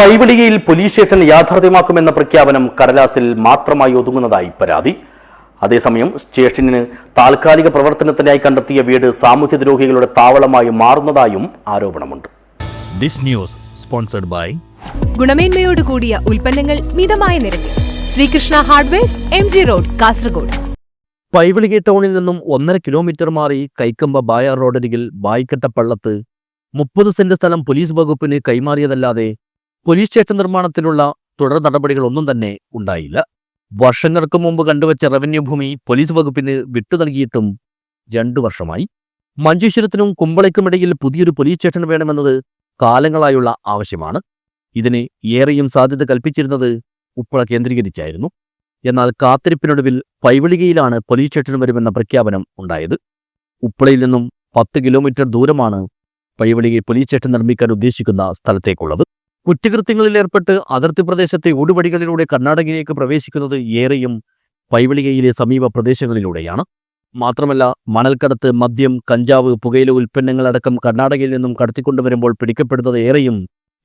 പൈവിളികയിൽ police station യാഥാർത്ഥ്യമാക്കുമെന്ന പ്രഖ്യാപനം കടലാസിൽ മാത്രമായി ഒതുങ്ങുന്നതായി പരാതി. അതേസമയം സ്റ്റേഷനിന് താൽക്കാലിക പ്രവർത്തനത്തിനായി കണ്ടെത്തിയ വീട് സാമൂഹ്യദ്രോഹികളുടെ താവളമായി മാറുന്നതായും ആരോപണമുണ്ട്. ദിസ് ന്യൂസ് സ്പോൺസർഡ് ബൈ ഗുണമേന്മയോട് കൂടിയ ഉൽപ്പന്നങ്ങൾ മിതമായ നിരക്കിൽ Sreekrishna hardwares, MG road, Kasaragod. Paivalike ടൗണിൽ നിന്നും 1.5 കിലോമീറ്റർ മാറി കൈക്കമ്പ ബായാർ റോഡരികിൽ ബായിക്കട്ട പള്ളത്ത് 30 സെന്റ് സ്ഥലം പോലീസ് വകുപ്പിന് കൈമാറിയതല്ലാതെ പോലീസ് സ്റ്റേഷൻ നിർമ്മാണത്തിനുള്ള തുടർ നടപടികളൊന്നും തന്നെ ഉണ്ടായില്ല. വർഷങ്ങൾക്ക് മുമ്പ് കണ്ടുവച്ച റവന്യൂ ഭൂമി പോലീസ് വകുപ്പിന് വിട്ടു നൽകിയിട്ടും 2 വർഷമായി. മഞ്ചേശ്വരത്തിനും കുമ്പളയ്ക്കുമിടയിൽ പുതിയൊരു പോലീസ് സ്റ്റേഷൻ വേണമെന്നത് കാലങ്ങളായുള്ള ആവശ്യമാണ്. ഇതിന് ഏറെയും സാധ്യത കൽപ്പിച്ചിരുന്നത് ഉപ്പള കേന്ദ്രീകരിച്ചായിരുന്നു. എന്നാൽ കാത്തിരിപ്പിനൊടുവിൽ പൈവിളികയിലാണ് പോലീസ് സ്റ്റേഷൻ വരുമെന്ന പ്രഖ്യാപനം ഉണ്ടായത്. ഉപ്പളയിൽ നിന്നും 10 കിലോമീറ്റർ ദൂരമാണ് പൈവിളികയിൽ പോലീസ് സ്റ്റേഷൻ നിർമ്മിക്കാൻ ഉദ്ദേശിക്കുന്ന സ്ഥലത്തേക്കുള്ളത്. കുറ്റകൃത്യങ്ങളിൽ ഏർപ്പെട്ട് അതിർത്തി പ്രദേശത്തെ ഊടുവഴികളിലൂടെ കർണാടകയിലേക്ക് പ്രവേശിക്കുന്നത് ഏറെയും പൈവിളികയിലെ സമീപ പ്രദേശങ്ങളിലൂടെയാണ്. മാത്രമല്ല, മണൽക്കടത്ത്, മദ്യം, കഞ്ചാവ്, പുകയില ഉൽപ്പന്നങ്ങളടക്കം കർണാടകയിൽ നിന്നും കടത്തിക്കൊണ്ടുവരുമ്പോൾ പിടിക്കപ്പെടുന്നത് ഏറെയും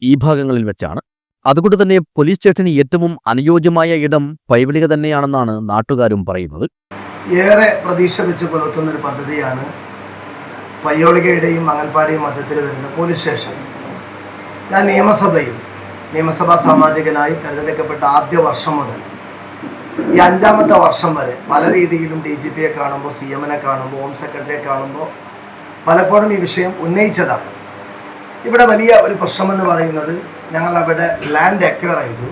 ഈ ഭാഗങ്ങളിൽ വെച്ചാണ്. അതുകൊണ്ട് തന്നെ പോലീസ് സ്റ്റേഷന് ഏറ്റവും അനുയോജ്യമായ ഇടം പൈവിളിക തന്നെയാണെന്നാണ് നാട്ടുകാരും പറയുന്നത്. ഏറെ പ്രതീക്ഷ വെച്ച് പുലർത്തുന്ന ഒരു പദ്ധതിയാണ് പയ്യോളികയുടെയും മംഗൽപാടിയും മധ്യത്തിൽ വരുന്ന പോലീസ് സ്റ്റേഷൻ. ഞാൻ നിയമസഭാ സാമാജികനായി തിരഞ്ഞെടുക്കപ്പെട്ട ആദ്യ വർഷം മുതൽ ഈ 5ാമത്തെ വർഷം വരെ പല രീതിയിലും DGPയെ കാണുമ്പോൾ, CMനെ കാണുമ്പോൾ, ഹോം സെക്രട്ടറിയെ കാണുമ്പോൾ പലപ്പോഴും ഈ വിഷയം ഉന്നയിച്ചതാണ്. ഇവിടെ വലിയ ഒരു പ്രശ്നമെന്ന് പറയുന്നത്, ഞങ്ങൾ അവിടെ ലാൻഡ് അക്വയർ ചെയ്തു,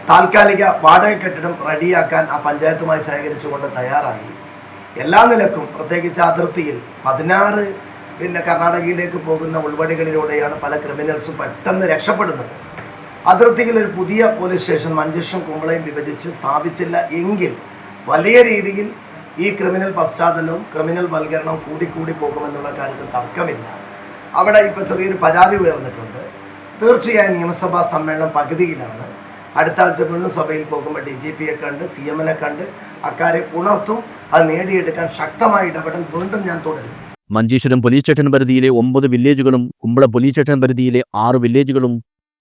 താൽക്കാലിക വാടക കെട്ടിടം റെഡിയാക്കാൻ ആ പഞ്ചായത്തുമായി സഹകരിച്ചുകൊണ്ട് തയ്യാറായി. എല്ലാ നിലക്കും, പ്രത്യേകിച്ച് അതിർത്തിയിൽ 16 കർണാടകയിലേക്ക് പോകുന്ന ഉൾവഴികളിലൂടെയാണ് പല ക്രിമിനൽസും പെട്ടെന്ന് രക്ഷപ്പെടുന്നത്. അതിർത്തിയിൽ ഒരു പുതിയ പോലീസ് സ്റ്റേഷൻ മഞ്ചേശ്വരം കുമ്പളയും വിഭജിച്ച് സ്ഥാപിച്ചില്ല എങ്കിൽ വലിയ രീതിയിൽ ഈ ക്രിമിനൽ പശ്ചാത്തലവും ക്രിമിനൽ വൽക്കരണവും കൂടിക്കൂടി പോകുമെന്നുള്ള കാര്യത്തിൽ തർക്കമില്ല. അവിടെ ഇപ്പോൾ ചെറിയൊരു പരാതി ഉയർന്നിട്ടുണ്ട്. തീർച്ചയായും നിയമസഭാ സമ്മേളനം പകുതിയിലാണ്. അടുത്ത ആഴ്ച വീണ്ടും സഭയിൽ പോകുമ്പോൾ DGPയെ കണ്ട്, CMനെ കണ്ട് അക്കാര്യം ഉണർത്തും. അത് നേടിയെടുക്കാൻ ശക്തമായ ഇടപെടൽ വീണ്ടും ഞാൻ തുടരും. മഞ്ചേശ്വരം പോലീസ് സ്റ്റേഷൻ പരിധിയിലെ 9 വില്ലേജുകളും കുമ്പള പോലീസ് സ്റ്റേഷൻ പരിധിയിലെ 6 വില്ലേജുകളും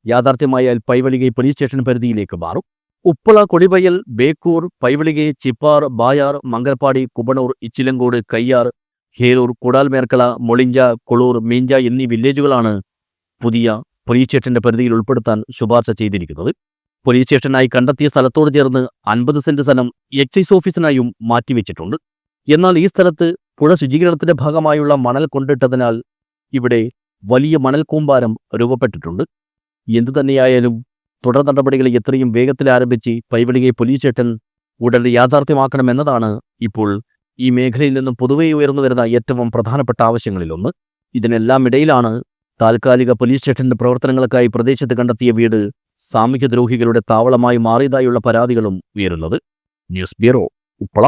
യാഥാർത്ഥ്യമായാൽ പൈവിളികെ പോലീസ് സ്റ്റേഷൻ പരിധിയിലേക്ക് മാറും. ഉപ്പള, കൊളിബയൽ, ബേക്കൂർ, പൈവിളികെ, ചിപ്പാർ, ബായാർ, മംഗൽപാടി, കുബണൂർ, ഇച്ചിലങ്കോട്, കയ്യാർ, ഹേരൂർ, കുടാൽമേർക്കള, മൊളിഞ്ച, കൊളൂർ, മീഞ്ച എന്നീ വില്ലേജുകളാണ് പുതിയ പോലീസ് സ്റ്റേഷന്റെ പരിധിയിൽ ഉൾപ്പെടുത്താൻ ശുപാർശ ചെയ്തിരിക്കുന്നത്. പോലീസ് സ്റ്റേഷനായി കണ്ടെത്തിയ സ്ഥലത്തോട് ചേർന്ന് 50 സെന്റ് സ്ഥലം എക്സൈസ് ഓഫീസിനായും മാറ്റിവെച്ചിട്ടുണ്ട്. എന്നാൽ ഈ സ്ഥലത്ത് പുഴ ശുചീകരണത്തിന്റെ ഭാഗമായുള്ള മണൽ കൊണ്ടിട്ടതിനാൽ ഇവിടെ വലിയ മണൽ കൂമ്പാരം രൂപപ്പെട്ടിട്ടുണ്ട്. എന്തുതന്നെയായാലും തുടർ നടപടികൾ എത്രയും വേഗത്തിൽ ആരംഭിച്ച് പൈവിളികെ പോലീസ് സ്റ്റേഷൻ ഉടൻ യാഥാർത്ഥ്യമാക്കണമെന്നതാണ് ഇപ്പോൾ ഈ മേഖലയിൽ നിന്നും പൊതുവെ ഉയർന്നുവരുന്ന ഏറ്റവും പ്രധാനപ്പെട്ട ആവശ്യങ്ങളിലൊന്ന്. ഇതിനെല്ലാം ഇടയിലാണ് താൽക്കാലിക പോലീസ് സ്റ്റേഷന്റെ പ്രവർത്തനങ്ങൾക്കായി പ്രദേശത്ത് കണ്ടെത്തിയ വീട് സാമൂഹ്യദ്രോഹികളുടെ താവളമായി മാറിയതായുള്ള പരാതികളും ഉയരുന്നത്. News bureau, Uppala.